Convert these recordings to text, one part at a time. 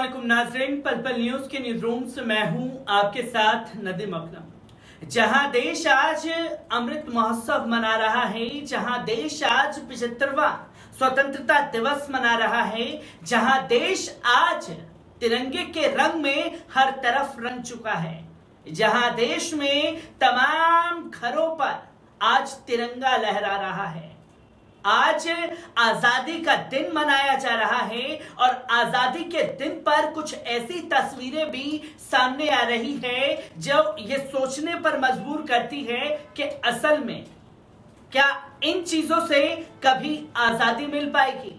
अस्सलामुअलैकुम नाज़रीन, पल पल न्यूज के न्यूज रूम से मैं हूं आपके साथ नदीम अकरम। जहां देश आज अमृत महोत्सव मना रहा है, जहां देश आज 75वां स्वतंत्रता दिवस मना रहा है, जहां देश आज तिरंगे के रंग में हर तरफ रंग चुका है, जहां देश में तमाम घरों पर आज तिरंगा लहरा रहा है। आज आजादी का दिन मनाया जा रहा है और आजादी के दिन पर कुछ ऐसी तस्वीरें भी सामने आ रही है जो ये सोचने पर मजबूर करती है कि असल में क्या इन चीजों से कभी आजादी मिल पाएगी।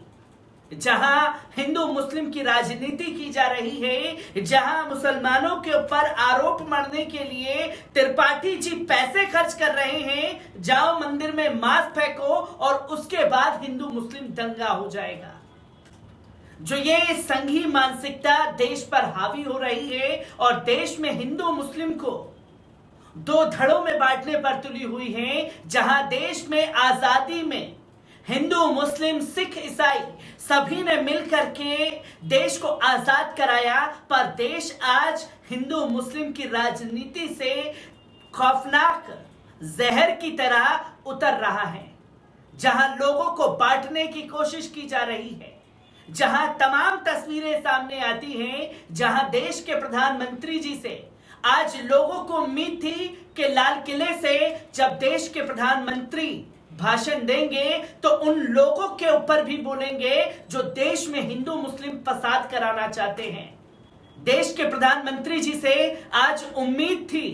जहां हिंदू मुस्लिम की राजनीति की जा रही है, जहां मुसलमानों के ऊपर आरोप मढ़ने के लिए त्रिपाठी जी पैसे खर्च कर रहे हैं, जाओ मंदिर में मांस फेंको और उसके बाद हिंदू मुस्लिम दंगा हो जाएगा। जो ये संघी मानसिकता देश पर हावी हो रही है और देश में हिंदू मुस्लिम को दो धड़ों में बांटने पर तुली हुई है, जहां देश में आजादी में हिंदू मुस्लिम सिख ईसाई सभी ने मिलकर के देश को आजाद कराया, पर देश आज हिंदू मुस्लिम की राजनीति से खौफनाक जहर की तरह उतर रहा है। जहां लोगों को बांटने की कोशिश की जा रही है, जहां तमाम तस्वीरें सामने आती हैं, जहां देश के प्रधानमंत्री जी से आज लोगों को उम्मीद थी कि लाल किले से जब देश के प्रधानमंत्री भाषण देंगे तो उन लोगों के ऊपर भी बोलेंगे जो देश में हिंदू मुस्लिम फसाद कराना चाहते हैं। देश के प्रधानमंत्री जी से आज उम्मीद थी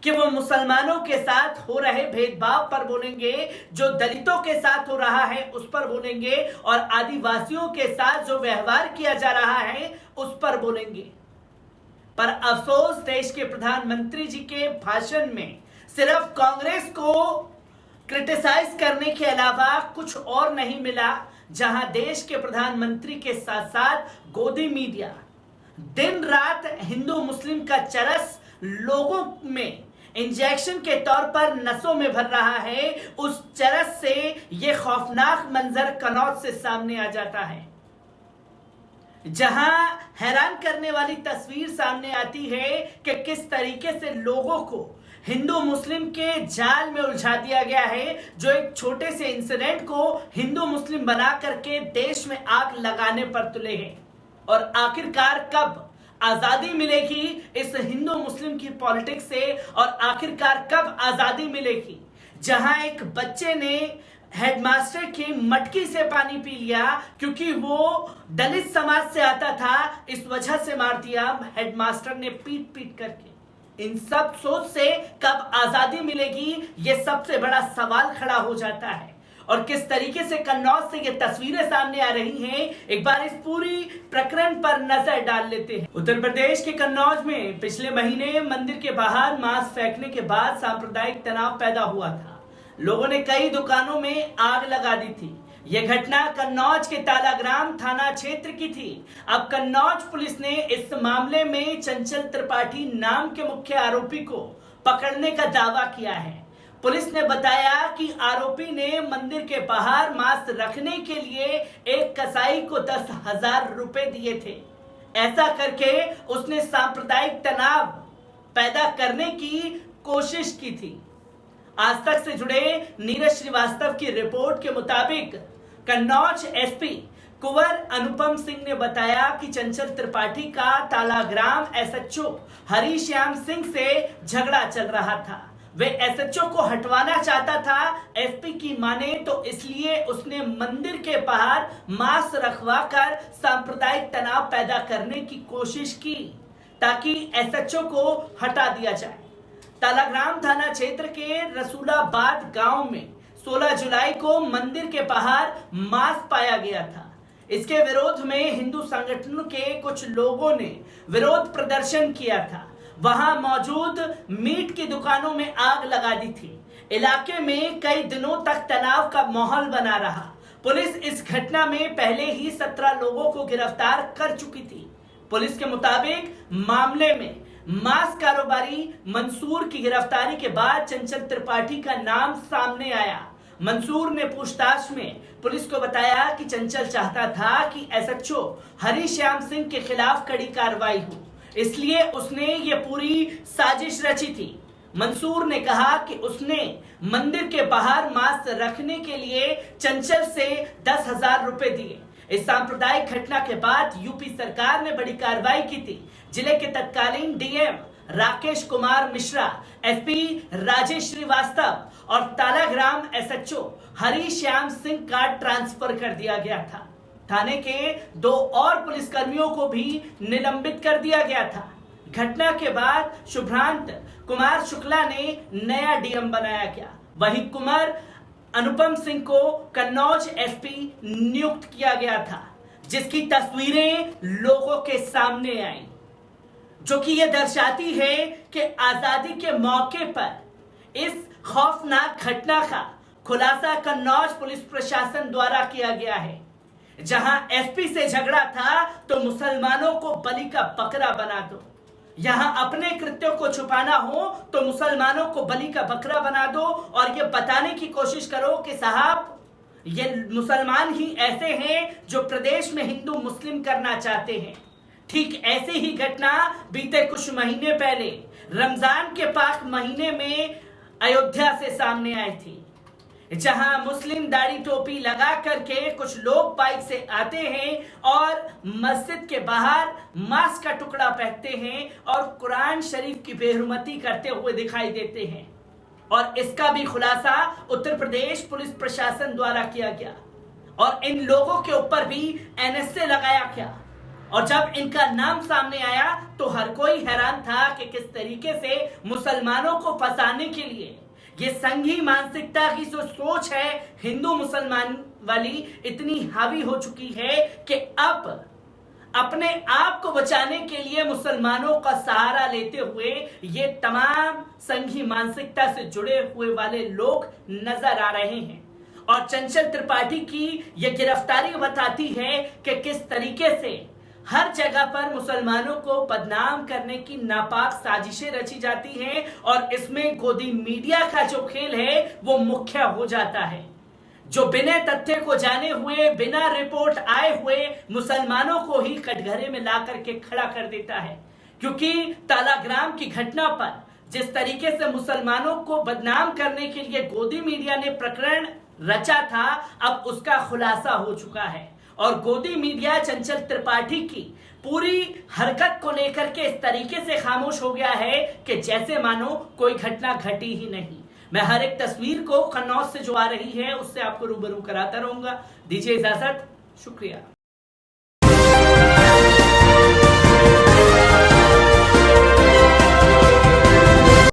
कि वो मुसलमानों के साथ हो रहे भेदभाव पर बोलेंगे, जो दलितों के साथ हो रहा है उस पर बोलेंगे और आदिवासियों के साथ जो व्यवहार किया जा रहा है उस पर बोलेंगे। पर अफसोस देश के प्रधानमंत्री जी के भाषण में सिर्फ कांग्रेस को क्रिटिसाइज करने के अलावा कुछ और नहीं मिला। जहां देश के प्रधानमंत्री के साथ साथ गोदी मीडिया दिन रात हिंदू मुस्लिम का चरस लोगों में इंजेक्शन के तौर पर नसों में भर रहा है, उस चरस से यह खौफनाक मंजर कनौज से सामने आ जाता है। जहां हैरान करने वाली तस्वीर सामने आती है कि किस तरीके से लोगों को हिंदू मुस्लिम के जाल में उलझा दिया गया है, जो एक छोटे से इंसिडेंट को हिंदू मुस्लिम बना करके देश में आग लगाने पर तुले हैं। और आखिरकार कब आजादी मिलेगी इस हिंदू मुस्लिम की पॉलिटिक्स से, और आखिरकार कब आजादी मिलेगी जहां एक बच्चे ने हेडमास्टर की मटकी से पानी पी लिया क्योंकि वो दलित समाज से आता था, इस वजह से मार दिया हेडमास्टर ने पीट पीट करके। इन सब सोच से कब आजादी मिलेगी, ये सबसे बड़ा सवाल खड़ा हो जाता है। और किस तरीके से कन्नौज से ये तस्वीरें सामने आ रही हैं, एक बार इस पूरी प्रकरण पर नजर डाल लेते हैं। उत्तर प्रदेश के कन्नौज में पिछले महीने मंदिर के बाहर मांस फेंकने के बाद सांप्रदायिक तनाव पैदा हुआ था। लोगों ने कई दुकानों में आग लगा दी थी। यह घटना कन्नौज के तालाग्राम थाना क्षेत्र की थी। अब कन्नौज पुलिस ने इस मामले में चंचल त्रिपाठी नाम के मुख्य आरोपी को पकड़ने का दावा किया है। पुलिस ने बताया कि आरोपी ने मंदिर के बाहर मांस रखने के लिए एक कसाई को 10,000 रुपए दिए थे। ऐसा करके उसने सांप्रदायिक तनाव पैदा करने की कोशिश की थी। आज तक से जुड़े नीरज श्रीवास्तव की रिपोर्ट के मुताबिक कन्नौज एसपी कुंवर अनुपम सिंह ने बताया कि चंचल त्रिपाठी का तालाग्राम एसएचओ हरिश्याम सिंह से झगड़ा चल रहा था। वे एसएचओ को हटवाना चाहता था, एसपी की माने तो इसलिए उसने मंदिर के बाहर मांस रखवाकर सांप्रदायिक तनाव पैदा करने की कोशिश की ताकि एसएचओ को हटा दिया जाए। तालाग्राम थाना क्षेत्र के रसूलाबाद गांव में 16 जुलाई को मंदिर के बाहर मांस पाया गया था। इसके विरोध में हिंदू संगठनों के कुछ लोगों ने विरोध प्रदर्शन किया था। वहां मौजूद मीट की दुकानों में आग लगा दी थी। इलाके में कई दिनों तक तनाव का माहौल बना रहा। पुलिस इस घटना में पहले ही 17 लोगों को गिरफ्तार कर चुकी थी। पुलिस के मुताबिक मामले में मांस कारोबारी मंसूर की गिरफ्तारी के बाद चंचल त्रिपाठी का नाम सामने आया। मंसूर ने पूछताछ में पुलिस को बताया कि चंचल चाहता था कि एसएचओ हरिश्याम सिंह के खिलाफ कड़ी कार्रवाई हो, इसलिए उसने ये पूरी साजिश रची थी। मंसूर ने कहा कि उसने मंदिर के बाहर मास्क रखने के लिए चंचल से 10,000 रुपए दिए। इस सांप्रदायिक घटना के बाद यूपी सरकार ने बड़ी कार्रवाई की थी। जिले के तत्कालीन डीएम राकेश कुमार मिश्रा, एसपी राजेश श्रीवास्तव और तालाग्राम एसएचओ हरिश्याम सिंह का ट्रांसफर कर दिया गया था। थाने के 2 और पुलिसकर्मियों को भी निलंबित कर दिया गया था। घटना के बाद शुभ्रांत कुमार शुक्ला ने नया डीएम बनाया गया। वहीं कुमार अनुपम सिंह को कन्नौज एसपी नियुक्त किया गया था, जिसकी तस्वीरें लोगों के सामने आई, जो कि यह दर्शाती है कि आजादी के मौके पर इस खौफनाक घटना का खुलासा कन्नौज पुलिस प्रशासन द्वारा किया गया है। जहां एसपी से झगड़ा था तो मुसलमानों को बलि का बकरा बना दो, यहां अपने कृत्यों को छुपाना हो तो मुसलमानों को बलि का बकरा बना दो और ये बताने की कोशिश करो कि साहब ये मुसलमान ही ऐसे हैं जो प्रदेश में हिंदू मुस्लिम करना चाहते हैं। ठीक ऐसे ही घटना बीते कुछ महीने पहले रमजान के पाक महीने में अयोध्या से सामने आई थी, जहां मुस्लिम दाढ़ी टोपी लगा करके कुछ लोग बाइक से आते हैं और मस्जिद के बाहर मांस का टुकड़ा पहनते हैं और कुरान शरीफ की बेहुरमती करते हुए दिखाई देते हैं। और इसका भी खुलासा उत्तर प्रदेश पुलिस प्रशासन द्वारा किया गया और इन लोगों के ऊपर भी एनएसए लगाया गया। और जब इनका नाम सामने आया तो हर कोई हैरान था कि किस तरीके से मुसलमानों को फंसाने के लिए ये संघी मानसिकता की जो सोच है हिंदू मुसलमान वाली इतनी हावी हो चुकी है कि अब अपने आप को बचाने के लिए मुसलमानों का सहारा लेते हुए ये तमाम संघी मानसिकता से जुड़े हुए वाले लोग नजर आ रहे हैं। और चंचल त्रिपाठी की यह गिरफ्तारी बताती है कि किस तरीके से हर जगह पर मुसलमानों को बदनाम करने की नापाक साजिशें रची जाती हैं और इसमें गोदी मीडिया का जो खेल है वो मुख्य हो जाता है, जो बिना तथ्य को जाने हुए बिना रिपोर्ट आए हुए मुसलमानों को ही कटघरे में ला करके खड़ा कर देता है। क्योंकि तालाग्राम की घटना पर जिस तरीके से मुसलमानों को बदनाम करने के लिए गोदी मीडिया ने प्रकरण रचा था, अब उसका खुलासा हो चुका है और गोदी मीडिया चंचल त्रिपाठी की पूरी हरकत को लेकर के इस तरीके से खामोश हो गया है कि जैसे मानो कोई घटना घटी ही नहीं। मैं हर एक तस्वीर को कन्नौज से जो आ रही है उससे आपको रूबरू कराता रहूंगा। दीजिए इजाजत, शुक्रिया।